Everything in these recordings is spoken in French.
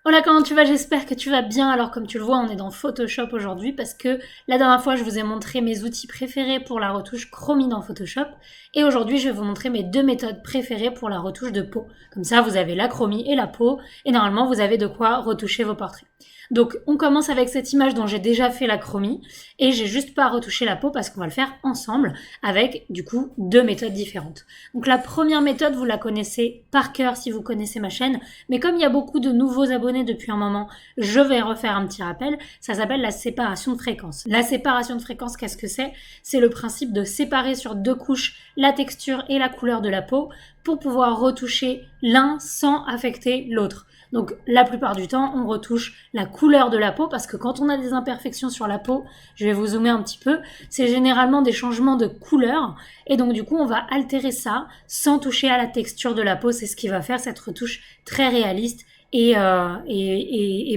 Hola, comment tu vas? J'espère que tu vas bien. Alors comme tu le vois, on est dans Photoshop aujourd'hui parce que la dernière fois, je vous ai montré mes outils préférés pour la retouche chromie dans Photoshop. Et aujourd'hui, je vais vous montrer mes deux méthodes préférées pour la retouche de peau. Comme ça, vous avez la chromie et la peau. Et normalement, vous avez de quoi retoucher vos portraits. Donc on commence avec cette image dont j'ai déjà fait la chromie. Et j'ai juste pas à retoucher la peau parce qu'on va le faire ensemble avec du coup deux méthodes différentes. Donc la première méthode, vous la connaissez par cœur si vous connaissez ma chaîne. Mais comme il y a beaucoup de nouveaux abonnés depuis un moment, je vais refaire un petit rappel. Ça s'appelle la séparation de fréquence. La séparation de fréquence, qu'est-ce que c'est? C'est le principe de séparer sur deux couches la texture et la couleur de la peau pour pouvoir retoucher l'un sans affecter l'autre. Donc la plupart du temps, on retouche la couleur de la peau parce que quand on a des imperfections sur la peau, je vais vous zoomer un petit peu, c'est généralement des changements de couleur et donc du coup on va altérer ça sans toucher à la texture de la peau. C'est ce qui va faire cette retouche très réaliste et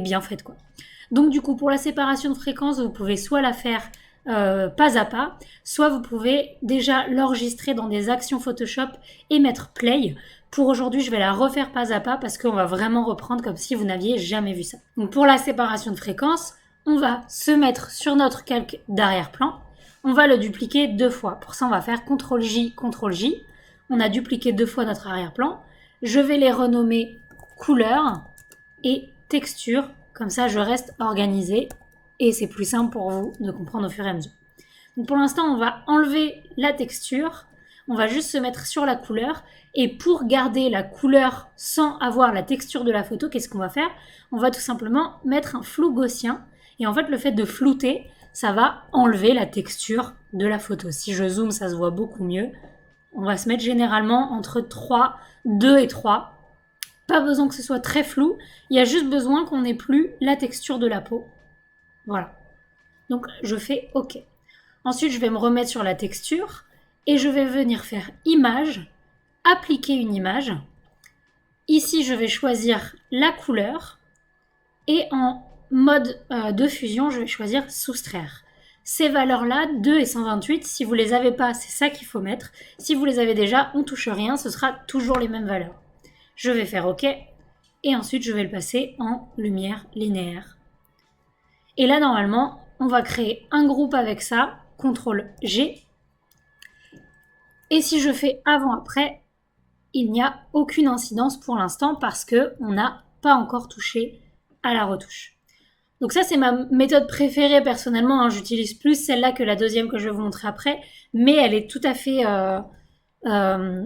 bien faite quoi. Donc du coup pour la séparation de fréquence, vous pouvez soit la faire pas à pas, soit vous pouvez déjà l'enregistrer dans des actions Photoshop et mettre play. Pour aujourd'hui, je vais la refaire pas à pas parce qu'on va vraiment reprendre comme si vous n'aviez jamais vu ça. Donc pour la séparation de fréquence, on va se mettre sur notre calque d'arrière-plan. On va le dupliquer deux fois. Pour ça, on va faire CTRL-J, CTRL-J. On a dupliqué deux fois notre arrière-plan. Je vais les renommer couleur et texture. Comme ça, je reste organisée et c'est plus simple pour vous de comprendre au fur et à mesure. Donc pour l'instant, on va enlever la texture. On va juste se mettre sur la couleur. Et pour garder la couleur sans avoir la texture de la photo, qu'est-ce qu'on va faire? On va tout simplement mettre un flou gaussien. Et en fait, le fait de flouter, ça va enlever la texture de la photo. Si je zoome, ça se voit beaucoup mieux. On va se mettre généralement entre 3, 2 et 3. Pas besoin que ce soit très flou. Il y a juste besoin qu'on n'ait plus la texture de la peau. Voilà. Donc, je fais OK. Ensuite, je vais me remettre sur la texture et je vais venir faire image, appliquer une image. Ici, je vais choisir la couleur et en mode de fusion, je vais choisir soustraire. Ces valeurs-là, 2 et 128, si vous ne les avez pas, c'est ça qu'il faut mettre. Si vous les avez déjà, on ne touche rien, ce sera toujours les mêmes valeurs. Je vais faire OK et ensuite je vais le passer en lumière linéaire. Et là, normalement, on va créer un groupe avec ça, CTRL G. Et si je fais avant-après, il n'y a aucune incidence pour l'instant parce qu'on n'a pas encore touché à la retouche. Donc ça, c'est ma méthode préférée personnellement. J'utilise plus celle-là que la deuxième que je vais vous montrer après, mais elle est tout à fait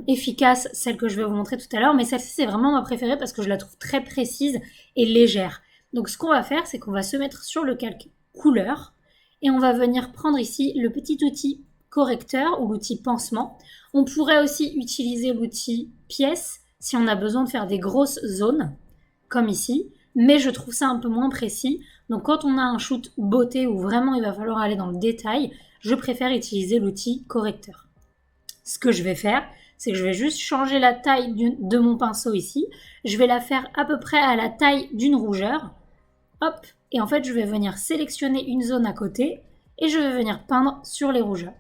efficace, celle que je vais vous montrer tout à l'heure. Mais celle-ci, c'est vraiment ma préférée parce que je la trouve très précise et légère. Donc ce qu'on va faire, c'est qu'on va se mettre sur le calque couleur et on va venir prendre ici le petit outil correcteur ou l'outil pansement. On pourrait aussi utiliser l'outil pièce si on a besoin de faire des grosses zones, comme ici, mais je trouve ça un peu moins précis. Donc quand on a un shoot beauté où vraiment il va falloir aller dans le détail, je préfère utiliser l'outil correcteur. Ce que je vais faire, c'est que je vais juste changer la taille de mon pinceau ici. Je vais la faire à peu près à la taille d'une rougeur. Hop, et en fait je vais venir sélectionner une zone à côté et je vais venir peindre sur les rougeurs.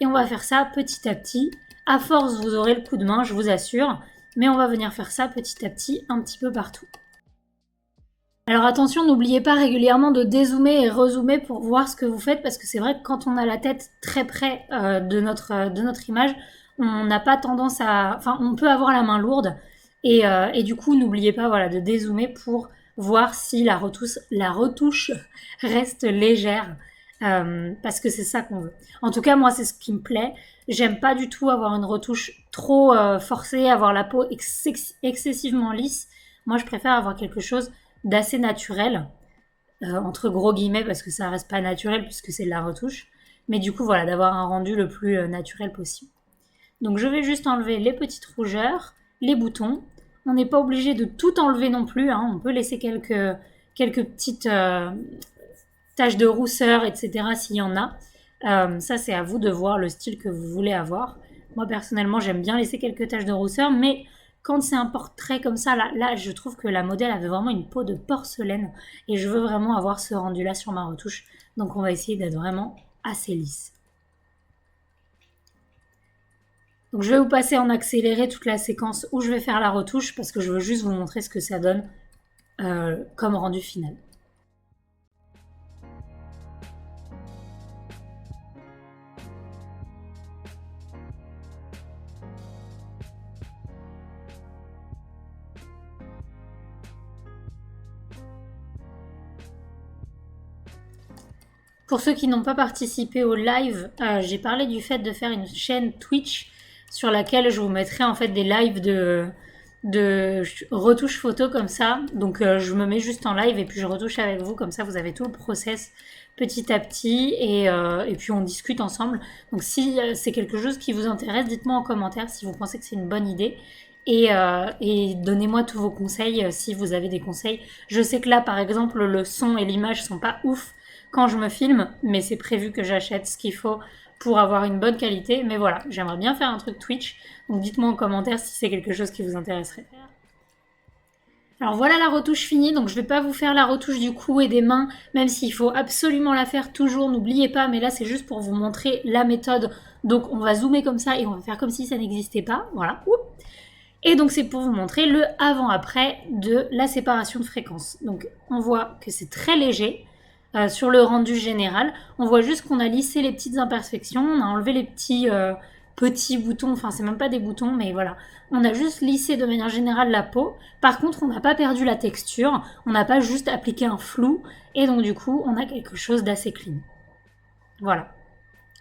Et on va faire ça petit à petit. À force, vous aurez le coup de main, je vous assure. Mais on va venir faire ça petit à petit, un petit peu partout. Alors attention, n'oubliez pas régulièrement de dézoomer et rezoomer pour voir ce que vous faites. Parce que c'est vrai que quand on a la tête très près de notre image, on n'a pas tendance à... Enfin, on peut avoir la main lourde. Et du coup, n'oubliez pas voilà, de dézoomer pour voir si la retouche reste légère. Parce que c'est ça qu'on veut. En tout cas, moi, c'est ce qui me plaît. J'aime pas du tout avoir une retouche trop forcée, avoir la peau excessivement lisse. Moi, je préfère avoir quelque chose d'assez naturel, entre gros guillemets, parce que ça reste pas naturel puisque c'est de la retouche. Mais du coup, voilà, d'avoir un rendu le plus naturel possible. Donc, je vais juste enlever les petites rougeurs, les boutons. On n'est pas obligé de tout enlever non plus. On peut laisser quelques petites taches de rousseur, etc. s'il y en a. Ça, c'est à vous de voir le style que vous voulez avoir. Moi, personnellement, j'aime bien laisser quelques taches de rousseur, mais quand c'est un portrait comme ça, là, je trouve que la modèle avait vraiment une peau de porcelaine et je veux vraiment avoir ce rendu-là sur ma retouche. Donc, on va essayer d'être vraiment assez lisse. Donc, je vais vous passer en accéléré toute la séquence où je vais faire la retouche parce que je veux juste vous montrer ce que ça donne comme rendu final. Pour ceux qui n'ont pas participé au live, j'ai parlé du fait de faire une chaîne Twitch sur laquelle je vous mettrai en fait des lives de retouches photo comme ça. Donc je me mets juste en live et puis je retouche avec vous, comme ça vous avez tout le process petit à petit et puis on discute ensemble. Donc si c'est quelque chose qui vous intéresse, dites-moi en commentaire si vous pensez que c'est une bonne idée. Et donnez-moi tous vos conseils si vous avez des conseils. Je sais que là par exemple le son et l'image sont pas ouf quand je me filme, mais c'est prévu que j'achète ce qu'il faut pour avoir une bonne qualité. Mais voilà, j'aimerais bien faire un truc Twitch, donc dites-moi en commentaire si c'est quelque chose qui vous intéresserait. Alors voilà la retouche finie, donc je vais pas vous faire la retouche du cou et des mains, même s'il faut absolument la faire toujours, n'oubliez pas, mais là c'est juste pour vous montrer la méthode. Donc on va zoomer comme ça et on va faire comme si ça n'existait pas, voilà. Et donc c'est pour vous montrer le avant-après de la séparation de fréquences. Donc on voit que c'est très léger sur le rendu général. On voit juste qu'on a lissé les petites imperfections, on a enlevé les petits boutons, enfin c'est même pas des boutons, mais voilà. On a juste lissé de manière générale la peau. Par contre, on n'a pas perdu la texture, on n'a pas juste appliqué un flou, et donc du coup, on a quelque chose d'assez clean. Voilà.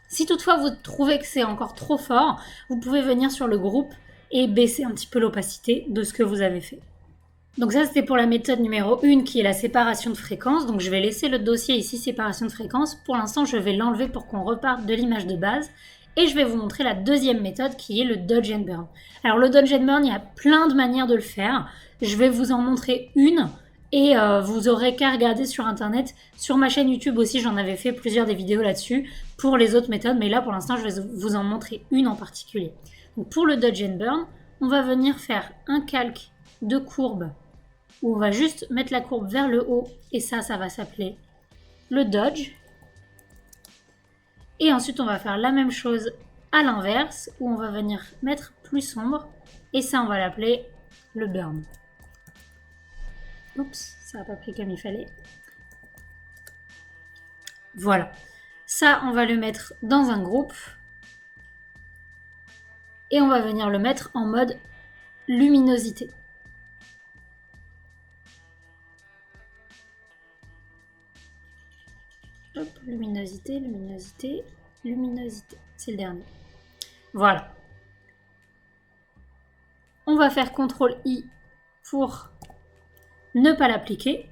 Si toutefois vous trouvez que c'est encore trop fort, vous pouvez venir sur le groupe et baisser un petit peu l'opacité de ce que vous avez fait. Donc ça c'était pour la méthode numéro 1 qui est la séparation de fréquences. Donc je vais laisser le dossier ici séparation de fréquences. Pour l'instant je vais l'enlever pour qu'on reparte de l'image de base. Et je vais vous montrer la deuxième méthode qui est le Dodge and Burn. Alors le Dodge and Burn, il y a plein de manières de le faire. Je vais vous en montrer une et vous aurez qu'à regarder sur internet. Sur ma chaîne YouTube aussi, j'en avais fait plusieurs des vidéos là-dessus pour les autres méthodes. Mais là pour l'instant, je vais vous en montrer une en particulier. Donc pour le Dodge and Burn, on va venir faire un calque de courbe où on va juste mettre la courbe vers le haut et ça va s'appeler le Dodge. Et ensuite, on va faire la même chose à l'inverse, où on va venir mettre plus sombre. Et ça, on va l'appeler le burn. Oups, ça n'a pas pris comme il fallait. Voilà. Ça, on va le mettre dans un groupe. Et on va venir le mettre en mode luminosité. Hop, luminosité, luminosité, luminosité. C'est le dernier. Voilà. On va faire CTRL-I pour ne pas l'appliquer.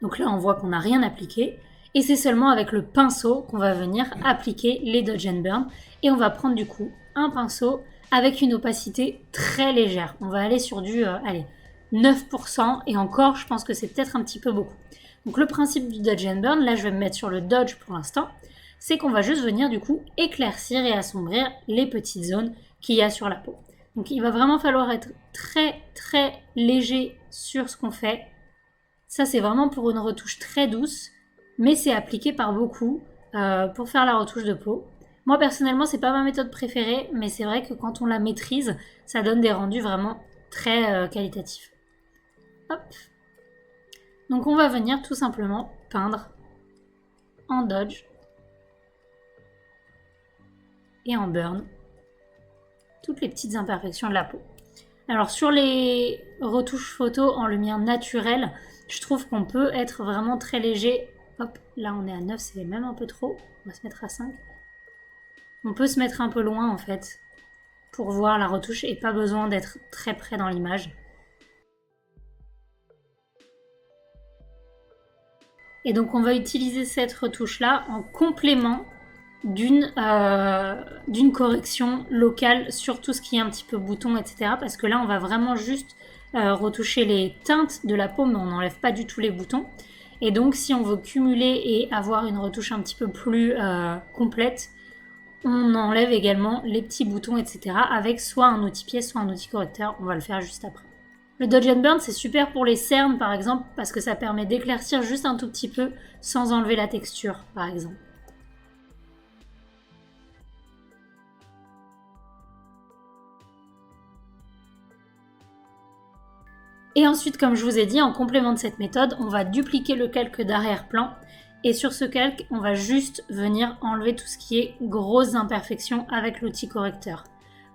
Donc là, on voit qu'on n'a rien appliqué. Et c'est seulement avec le pinceau qu'on va venir appliquer les Dodge and Burn. Et on va prendre du coup un pinceau avec une opacité très légère. On va aller sur du 9%. Et encore, je pense que c'est peut-être un petit peu beaucoup. Donc le principe du Dodge and Burn, là je vais me mettre sur le Dodge pour l'instant, c'est qu'on va juste venir du coup éclaircir et assombrir les petites zones qu'il y a sur la peau. Donc il va vraiment falloir être très très léger sur ce qu'on fait. Ça c'est vraiment pour une retouche très douce, mais c'est appliqué par beaucoup pour faire la retouche de peau. Moi personnellement c'est pas ma méthode préférée, mais c'est vrai que quand on la maîtrise, ça donne des rendus vraiment très qualitatifs. Hop. Donc on va venir tout simplement peindre en Dodge et en Burn toutes les petites imperfections de la peau. Alors sur les retouches photo en lumière naturelle, je trouve qu'on peut être vraiment très léger. Hop, là on est à 9, c'est même un peu trop. On va se mettre à 5. On peut se mettre un peu loin en fait pour voir la retouche et pas besoin d'être très près dans l'image. Et donc on va utiliser cette retouche-là en complément d'une correction locale sur tout ce qui est un petit peu bouton, etc. Parce que là, on va vraiment juste retoucher les teintes de la peau, mais on n'enlève pas du tout les boutons. Et donc, si on veut cumuler et avoir une retouche un petit peu plus complète, on enlève également les petits boutons, etc. avec soit un outil pièce, soit un outil correcteur. On va le faire juste après. Le Dodge and Burn, c'est super pour les cernes, par exemple, parce que ça permet d'éclaircir juste un tout petit peu sans enlever la texture, par exemple. Et ensuite, comme je vous ai dit, en complément de cette méthode, on va dupliquer le calque d'arrière-plan. Et sur ce calque, on va juste venir enlever tout ce qui est grosses imperfections avec l'outil correcteur.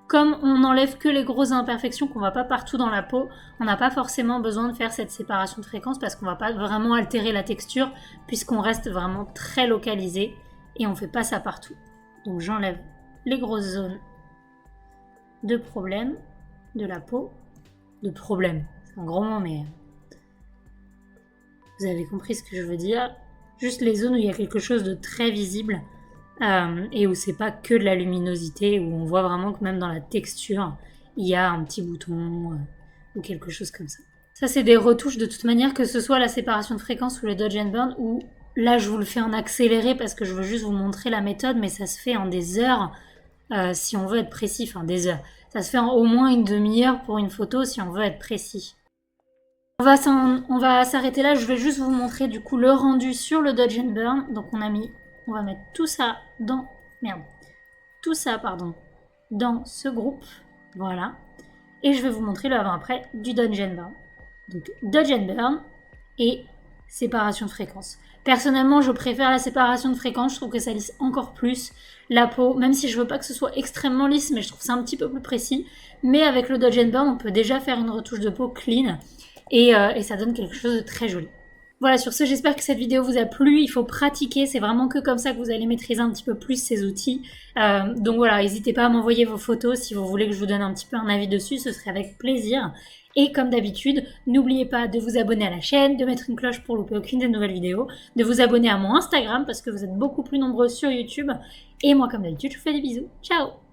Comme on n'enlève que les grosses imperfections, qu'on ne va pas partout dans la peau, on n'a pas forcément besoin de faire cette séparation de fréquence parce qu'on ne va pas vraiment altérer la texture puisqu'on reste vraiment très localisé et on ne fait pas ça partout. Donc j'enlève les grosses zones de problème de la peau. De problème, c'est un gros mot mais vous avez compris ce que je veux dire. Juste les zones où il y a quelque chose de très visible. Et où c'est pas que de la luminosité, où on voit vraiment que même dans la texture, il y a un petit bouton ou quelque chose comme ça. Ça, c'est des retouches de toute manière, que ce soit la séparation de fréquence ou le dodge and burn, ou là, je vous le fais en accéléré parce que je veux juste vous montrer la méthode, mais ça se fait en des heures si on veut être précis, enfin des heures. Ça se fait en au moins une demi-heure pour une photo si on veut être précis. On va s'arrêter là, je vais juste vous montrer du coup le rendu sur le dodge and burn. Donc on va mettre tout ça dans dans ce groupe, voilà. Et je vais vous montrer le avant-après du dodge and burn. Donc dodge and burn et séparation de fréquence. Personnellement, je préfère la séparation de fréquence, je trouve que ça lisse encore plus la peau, même si je veux pas que ce soit extrêmement lisse, mais je trouve ça un petit peu plus précis. Mais avec le dodge and burn, on peut déjà faire une retouche de peau clean et ça donne quelque chose de très joli. Voilà, sur ce, j'espère que cette vidéo vous a plu. Il faut pratiquer, c'est vraiment que comme ça que vous allez maîtriser un petit peu plus ces outils. Donc voilà, n'hésitez pas à m'envoyer vos photos si vous voulez que je vous donne un petit peu un avis dessus, ce serait avec plaisir. Et comme d'habitude, n'oubliez pas de vous abonner à la chaîne, de mettre une cloche pour louper aucune des nouvelles vidéos, de vous abonner à mon Instagram parce que vous êtes beaucoup plus nombreux sur YouTube. Et moi, comme d'habitude, je vous fais des bisous. Ciao!